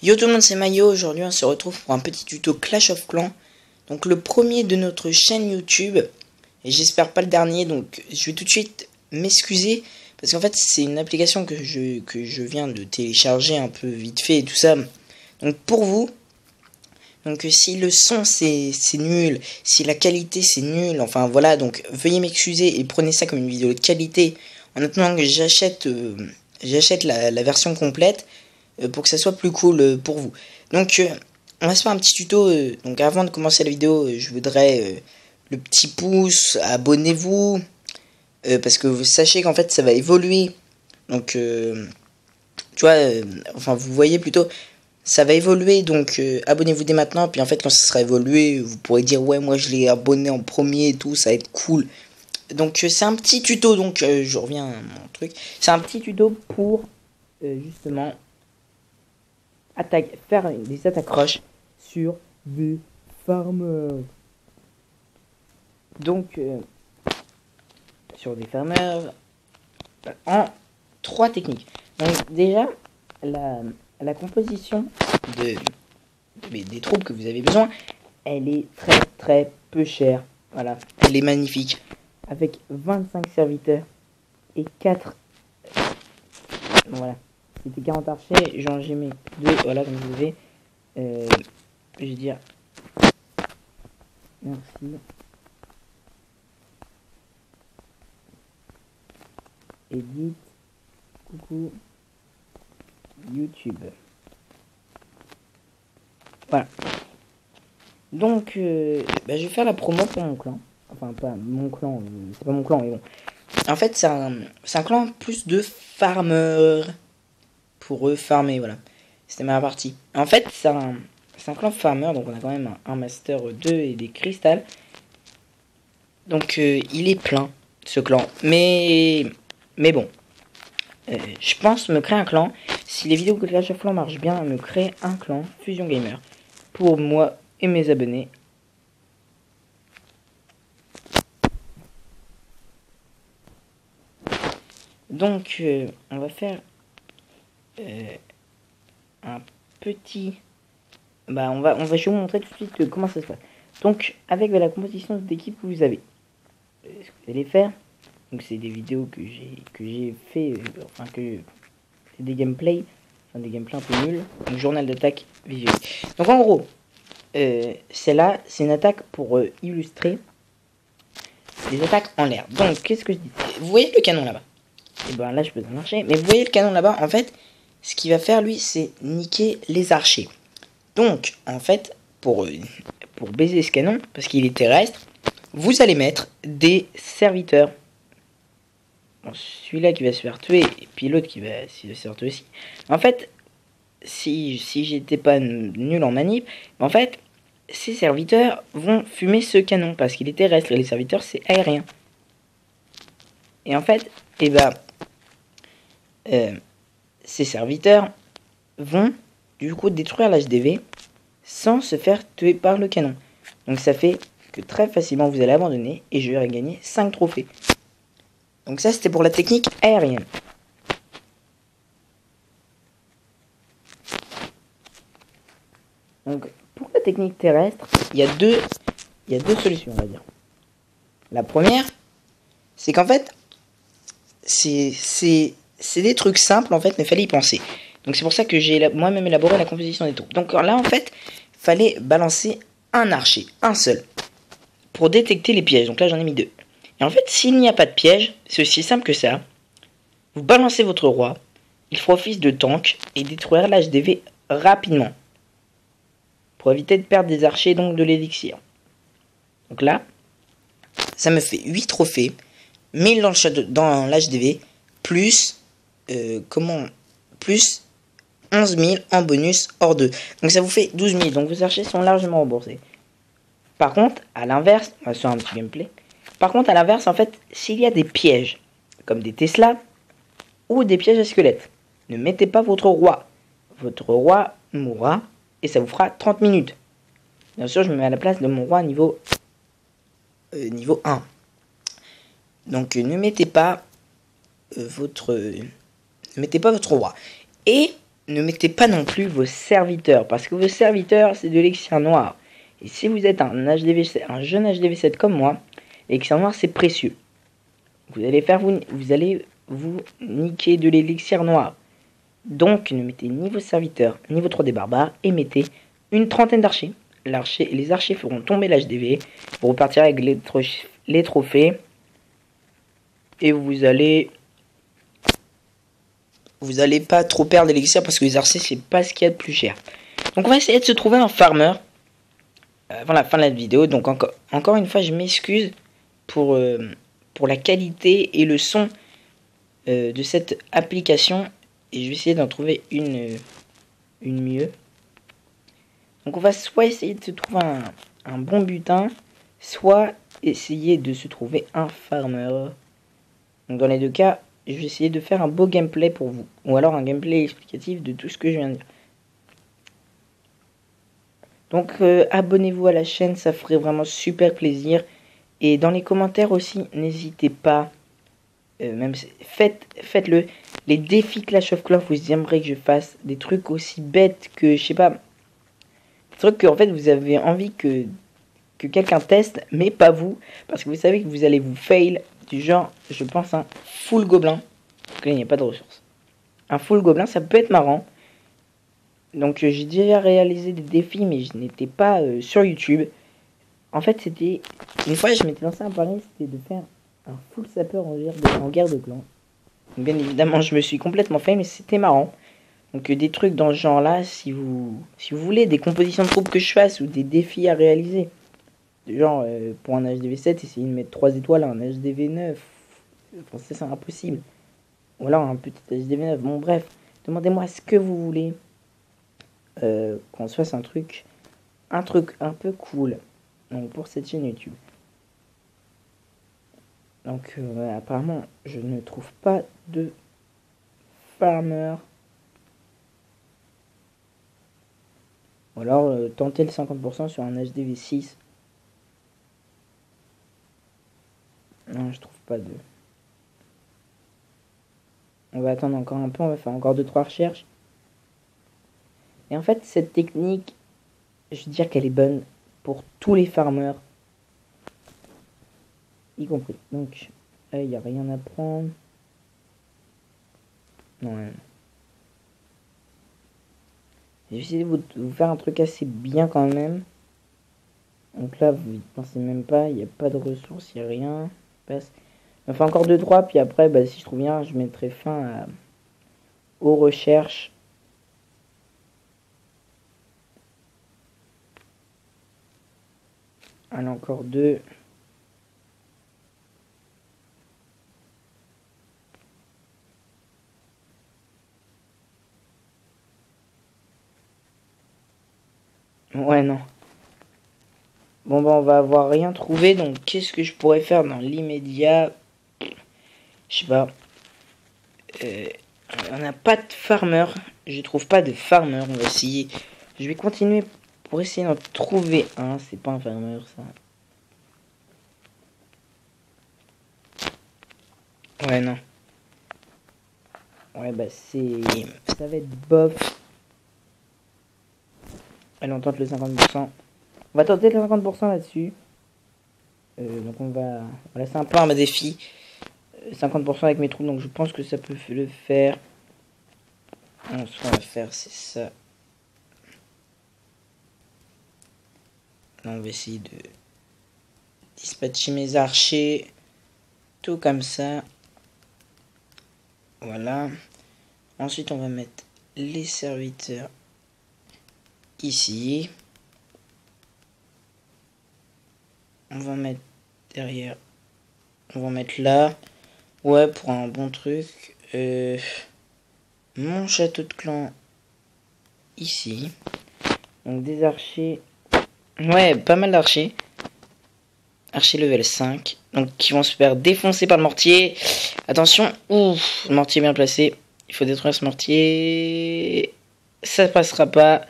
Yo tout le monde, c'est Mayo. Aujourd'hui on se retrouve pour un petit tuto Clash of Clans. Donc le premier de notre chaîne YouTube. Et j'espère pas le dernier, donc je vais tout de suite m'excuser. Parce qu'en fait c'est une application que je viens de télécharger un peu vite fait et tout ça. Donc pour vous, donc si le son c'est nul, si la qualité c'est nul, enfin voilà, donc veuillez m'excuser et prenez ça comme une vidéo de qualité. En attendant que j'achète la version complète. Pour que ça soit plus cool pour vous. Donc on va se faire un petit tuto. Donc avant de commencer la vidéo, je voudrais le petit pouce, abonnez-vous, parce que vous sachez qu'en fait ça va évoluer. Donc tu vois, enfin vous voyez plutôt, ça va évoluer. Donc abonnez-vous dès maintenant. Puis en fait quand ça sera évolué, vous pourrez dire ouais moi je l'ai abonné en premier et tout, ça va être cool. Donc c'est un petit tuto. Donc je reviens à mon truc. C'est un petit tuto pour justement faire des attaques rush sur des farmers. Donc sur des farmers en 3 techniques. Donc déjà la composition des troupes que vous avez besoin, elle est très peu chère. Voilà, elle est magnifique avec 25 serviteurs et 4 voilà. C'était 40 archers, j'en ai mis 2, voilà, comme vous voyez. Je vais dire merci. Edit, coucou, YouTube. Voilà. Donc, je vais faire la promo pour mon clan. Enfin, pas mon clan, c'est pas mon clan, mais bon. En fait, c'est un clan plus de farmers. Pour eux farmer, voilà. C'était ma partie. En fait, c'est un clan farmer, donc on a quand même un master 2 et des cristals. Donc il est plein, ce clan. Mais bon, je pense me créer un clan. Si les vidéos de Clash of Clans marchent bien, me créer un clan Fusion Gamer pour moi et mes abonnés. Donc on va faire un petit... on va je vais vous montrer tout de suite comment ça se passe. Donc avec la composition d'équipe que vous avez, ce que vous allez faire, donc c'est des vidéos que j'ai fait, enfin que c'est des gameplays, un peu nuls, donc journal d'attaque visuel. Donc en gros, celle-là c'est une attaque pour illustrer les attaques en l'air. Donc qu'est-ce que je dis? Vous voyez le canon là-bas? Et ben là je peux en marcher, mais vous voyez le canon là-bas, en fait ce qu'il va faire lui c'est niquer les archers. Donc en fait pour baiser ce canon, parce qu'il est terrestre, vous allez mettre des serviteurs. Bon, celui-là qui va se faire tuer, et puis l'autre qui va se faire tuer aussi. En fait, si j'étais pas nul en manip, en fait, ces serviteurs vont fumer ce canon, parce qu'il est terrestre, et les serviteurs, c'est aérien. Et en fait, ces serviteurs vont, du coup, détruire l'HDV, sans se faire tuer par le canon. Donc ça fait que très facilement, vous allez abandonner, et je vais gagner 5 trophées. Donc ça c'était pour la technique aérienne. Donc pour la technique terrestre, il y a deux solutions, on va dire. La première, c'est qu'en fait, c'est des trucs simples en fait, mais fallait y penser. Donc c'est pour ça que j'ai moi-même élaboré la composition des troupes. Donc là en fait, fallait balancer un archer, un seul, pour détecter les pièges. Donc là j'en ai mis 2. Et en fait, s'il n'y a pas de piège, c'est aussi simple que ça. Vous balancez votre roi, il fera office de tank et détruire l'HDV rapidement. Pour éviter de perdre des archers et donc de l'élixir. Donc là, ça me fait 8 trophées, 1000 dans l'HDV, plus, plus 11 000 en bonus hors 2. Donc ça vous fait 12 000, donc vos archers sont largement remboursés. Par contre, à l'inverse, on va faire un petit gameplay. Par contre, à l'inverse, en fait, s'il y a des pièges, comme des Tesla, ou des pièges à squelettes, ne mettez pas votre roi. Votre roi mourra, et ça vous fera 30 minutes. Bien sûr, je me mets à la place de mon roi niveau 1. Donc, ne mettez pas votre roi. Et ne mettez pas non plus vos serviteurs, parce que vos serviteurs, c'est de l'élixir noir. Et si vous êtes un jeune HDV7 comme moi, l'élixir noir, c'est précieux. Vous allez vous niquer de l'élixir noir. Donc, ne mettez ni vos serviteurs, ni vos 3D barbares, et mettez une trentaine d'archers. Les archers feront tomber l'HDV. Vous repartirez avec les trophées. Et vous allez pas trop perdre d'élixir parce que les archers, c'est pas ce qu'il y a de plus cher. Donc, on va essayer de se trouver un farmer avant la fin de la vidéo. Donc, encore une fois, je m'excuse pour la qualité et le son de cette application. Et je vais essayer d'en trouver une mieux. Donc on va soit essayer de se trouver un bon butin, soit essayer de se trouver un farmer. Donc dans les deux cas, je vais essayer de faire un beau gameplay pour vous. Ou alors un gameplay explicatif de tout ce que je viens de dire. Donc abonnez-vous à la chaîne, ça ferait vraiment super plaisir. Et dans les commentaires aussi, n'hésitez pas. Faites-le. Les défis Clash of Clans, vous aimeriez que je fasse des trucs aussi bêtes que, je sais pas, des trucs que en fait vous avez envie que quelqu'un teste, mais pas vous, parce que vous savez que vous allez vous fail, du genre, je pense, un full gobelin. Donc là, il n'y a pas de ressources. Un full gobelin, ça peut être marrant. Donc j'ai déjà réalisé des défis, mais je n'étais pas sur YouTube. En fait, c'était... Une fois, je m'étais lancé un pari, c'était de faire un full sapeur en guerre de clan. Bien évidemment, je me suis complètement fait, mais c'était marrant. Donc des trucs dans ce genre-là, si vous voulez des compositions de troupes que je fasse ou des défis à réaliser. Genre, pour un HDV7, essayer de mettre 3 étoiles à un HDV9. Enfin, ça, c'est impossible. Ou alors un petit HDV9. Bon, bref, demandez-moi ce que vous voulez. Qu'on se fasse un truc un peu cool. Donc, pour cette chaîne YouTube. Donc apparemment je ne trouve pas de farmer. Ou alors tenter le 50% sur un HDV6. Non, je trouve pas de... On va attendre encore un peu, on va faire encore 2-3 recherches. Et en fait cette technique, je veux dire qu'elle est bonne pour tous les farmers. Y compris. Donc, il n'y a rien à prendre. Non. J'ai essayé de vous faire un truc assez bien quand même. Donc là, vous ne pensez même pas. Il n'y a pas de ressources, il n'y a rien. On fait encore 2-3. Puis après, bah, si je trouve bien, je mettrai fin aux recherches. Allez, encore 2. Ouais, non. Bon, bah, on va avoir rien trouvé. Donc, qu'est-ce que je pourrais faire dans l'immédiat? Je sais pas. On n'a pas de farmer. Je trouve pas de farmer. On va essayer. Je vais continuer pour essayer d'en trouver un. C'est pas un farmer, ça. Ouais, non. Ouais, bah, ça va être bof. Allez, on tente le 50%. On va tenter le 50% là-dessus. Donc on va laisser un peu un défi. 50% avec mes troupes, donc je pense que ça peut le faire. Alors, ce qu'on va faire, c'est ça. Là, on va essayer de dispatcher mes archers. Tout comme ça. Voilà. Ensuite, on va mettre les serviteurs ici. On va mettre derrière. On va mettre là. Ouais, pour un bon truc. Mon château de clan ici. Donc des archers. Ouais, pas mal d'archers. Archers level 5. Donc qui vont se faire défoncer par le mortier. Attention. Ouf, le mortier bien placé. Il faut détruire ce mortier. Ça passera pas.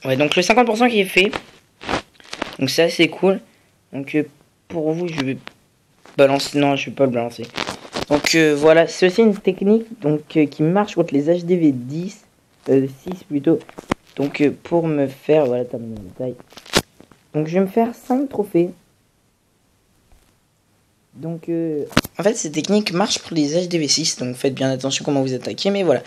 Ouais, donc le 50% qui est fait. Donc ça c'est cool. Donc pour vous je vais balancer. Non, je vais pas le balancer. Donc voilà, c'est aussi une technique donc qui marche contre les HDV 10, 6 plutôt. Donc pour me faire, voilà, terminer la taille. Donc je vais me faire 5 trophées. Donc en fait cette technique marche pour les HDV 6, donc faites bien attention comment vous attaquez, mais voilà,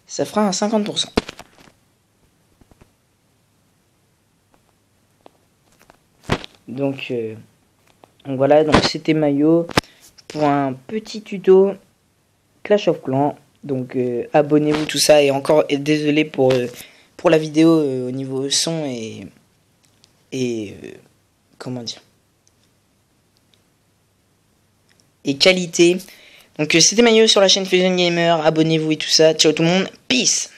ça fera un 50%. Donc voilà, donc c'était Mayo pour un petit tuto Clash of Clans. Donc abonnez-vous tout ça, et encore désolé pour la vidéo au niveau son et comment dire, et qualité. Donc c'était Mayo sur la chaîne Fusion Gamer, abonnez-vous et tout ça. Ciao tout le monde, peace.